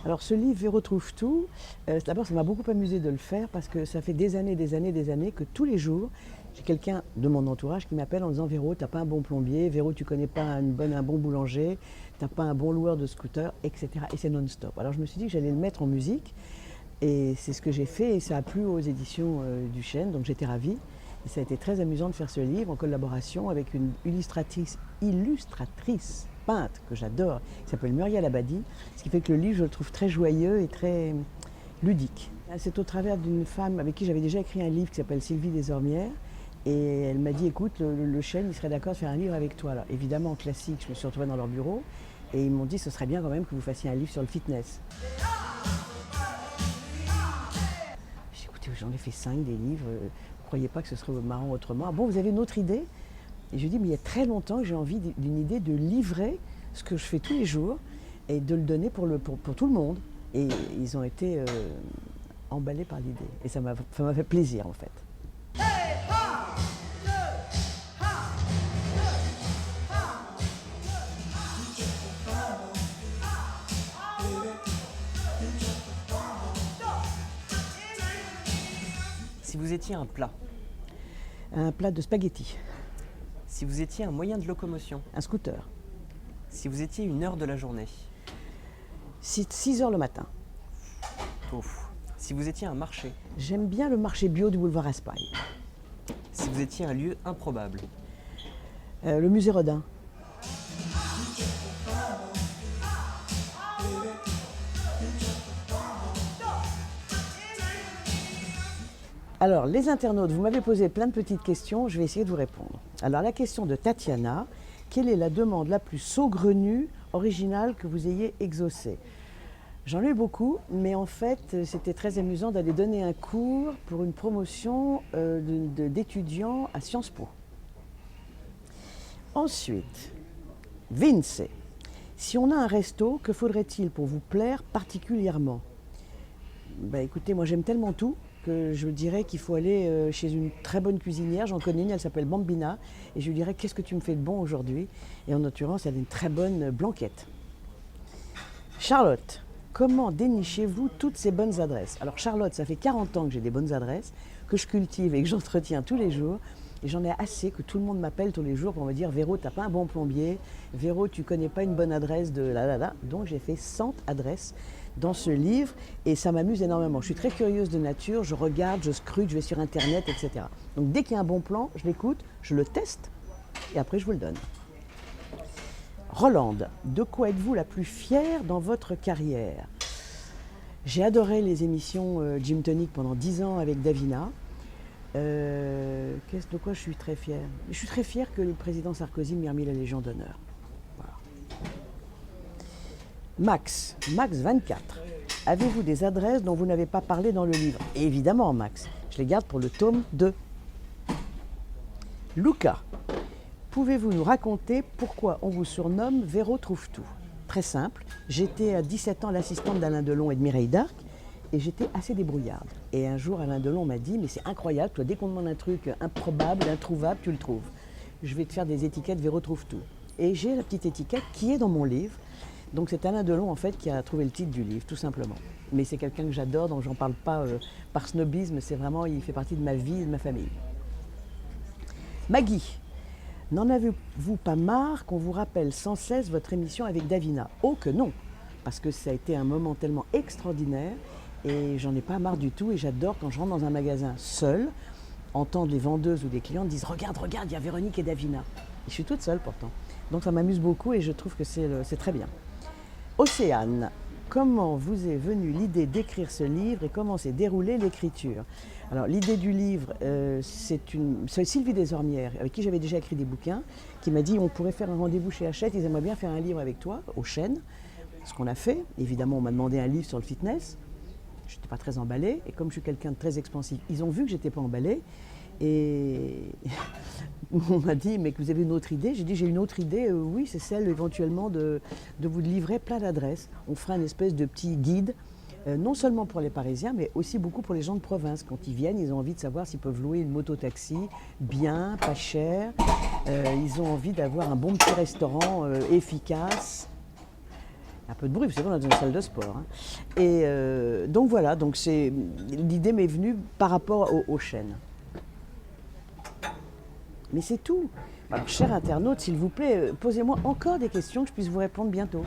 Alors ce livre, Véro trouve tout, d'abord ça m'a beaucoup amusé de le faire parce que ça fait des années que tous les jours, j'ai quelqu'un de mon entourage qui m'appelle en disant Véro, t'as pas un bon plombier, Véro, tu connais pas un bon boulanger, t'as pas un bon loueur de scooter, etc. Et c'est non-stop. Alors je me suis dit que j'allais le mettre en musique et c'est ce que j'ai fait et ça a plu aux éditions du Chêne, donc j'étais ravie. Et ça a été très amusant de faire ce livre en collaboration avec une illustratrice peintre que j'adore, qui s'appelle Muriel Abadi, ce qui fait que le livre, je le trouve très joyeux et très ludique. C'est au travers d'une femme avec qui j'avais déjà écrit un livre qui s'appelle Sylvie Desormières, et elle m'a dit, écoute, le Chêne, il serait d'accord de faire un livre avec toi. Alors évidemment, classique, je me suis retrouvée dans leur bureau, et ils m'ont dit, ce serait bien quand même que vous fassiez un livre sur le fitness. J'ai dit, écoutez, j'en ai fait 5 des livres, vous ne croyez pas que ce serait marrant autrement? Ah bon, vous avez une autre idée? Et je lui ai dit, mais il y a très longtemps que j'ai envie d'une idée de livrer ce que je fais tous les jours et de le donner pour tout le monde. Et ils ont été emballés par l'idée. Et ça m'a fait plaisir en fait. Si vous étiez un plat, Un plat de spaghettis, si vous étiez un moyen de locomotion, un scooter, si vous étiez une heure de la journée, 6 heures le matin. ouf. Si vous étiez un marché, J'aime bien le marché bio du boulevard Raspail. si vous étiez un lieu improbable, Le musée Rodin. Alors, les internautes, vous m'avez posé plein de petites questions, je vais essayer de vous répondre. Alors, la question de Tatiana, quelle est la demande la plus saugrenue, originale que vous ayez exaucée? J'en ai eu beaucoup, mais en fait, c'était très amusant d'aller donner un cours pour une promotion d'étudiants à Sciences Po. Ensuite, Vince, si on a un resto, que faudrait-il pour vous plaire particulièrement? Écoutez, moi j'aime tellement tout que je dirais qu'il faut aller chez une très bonne cuisinière. J'en connais une, elle s'appelle Bambina, et je lui dirais qu'est-ce que tu me fais de bon aujourd'hui? Et en l'occurrence, elle a une très bonne blanquette. Charlotte, comment dénichez-vous toutes ces bonnes adresses? Alors Charlotte, ça fait 40 ans que j'ai des bonnes adresses, que je cultive et que j'entretiens tous les jours. Et j'en ai assez que tout le monde m'appelle tous les jours pour me dire Véro, t'as pas un bon plombier, Véro, tu connais pas une bonne adresse de là. Donc j'ai fait 100 adresses dans ce livre et ça m'amuse énormément. Je suis très curieuse de nature, je regarde, je scrute, je vais sur internet, etc. Donc dès qu'il y a un bon plan, je l'écoute, je le teste et après je vous le donne. Rolande, de quoi êtes-vous la plus fière dans votre carrière? J'ai adoré les émissions Gym Tonic pendant 10 ans avec Davina. De quoi je suis très fière? Je suis très fière que le président Sarkozy m'ait remis la Légion d'honneur. Voilà. Max 24. Avez-vous des adresses dont vous n'avez pas parlé dans le livre? Évidemment, Max. Je les garde pour le tome 2. Luca, pouvez-vous nous raconter pourquoi on vous surnomme Véro trouve tout? Très simple. J'étais à 17 ans l'assistante d'Alain Delon et de Mireille Darc. Et j'étais assez débrouillarde. Et un jour, Alain Delon m'a dit, mais c'est incroyable, toi, dès qu'on demande un truc improbable, introuvable, tu le trouves. Je vais te faire des étiquettes Véro trouve tout. Et j'ai la petite étiquette qui est dans mon livre. Donc c'est Alain Delon, en fait, qui a trouvé le titre du livre, tout simplement. Mais c'est quelqu'un que j'adore, donc j'en parle pas par snobisme, c'est vraiment, il fait partie de ma vie et de ma famille. Maggie, n'en avez-vous pas marre qu'on vous rappelle sans cesse votre émission avec Davina? Oh que non, parce que ça a été un moment tellement extraordinaire. Et j'en ai pas marre du tout et j'adore quand je rentre dans un magasin seul, entendre les vendeuses ou des clients disent regarde, il y a Véronique et Davina. Et je suis toute seule pourtant. Donc ça m'amuse beaucoup et je trouve que c'est très bien. Océane, comment vous est venue l'idée d'écrire ce livre et comment s'est déroulée l'écriture? Alors l'idée du livre, c'est Sylvie Desormières, avec qui j'avais déjà écrit des bouquins, qui m'a dit on pourrait faire un rendez-vous chez Hachette, ils aimeraient bien faire un livre avec toi, au Chêne. Ce qu'on a fait, évidemment on m'a demandé un livre sur le fitness. Je n'étais pas très emballée, et comme je suis quelqu'un de très expansif, ils ont vu que je n'étais pas emballée, et on m'a dit, mais que vous avez une autre idée? J'ai dit, j'ai une autre idée, oui, c'est celle éventuellement de vous livrer plein d'adresses. On fera une espèce de petit guide, non seulement pour les Parisiens, mais aussi beaucoup pour les gens de province. Quand ils viennent, ils ont envie de savoir s'ils peuvent louer une moto-taxi, bien, pas cher, ils ont envie d'avoir un bon petit restaurant efficace. Un peu de bruit, parce qu'on est dans une salle de sport. Hein. Et donc voilà, donc l'idée m'est venue par rapport aux chaînes. Mais c'est tout. Alors, chers internautes, s'il vous plaît, posez-moi encore des questions que je puisse vous répondre bientôt.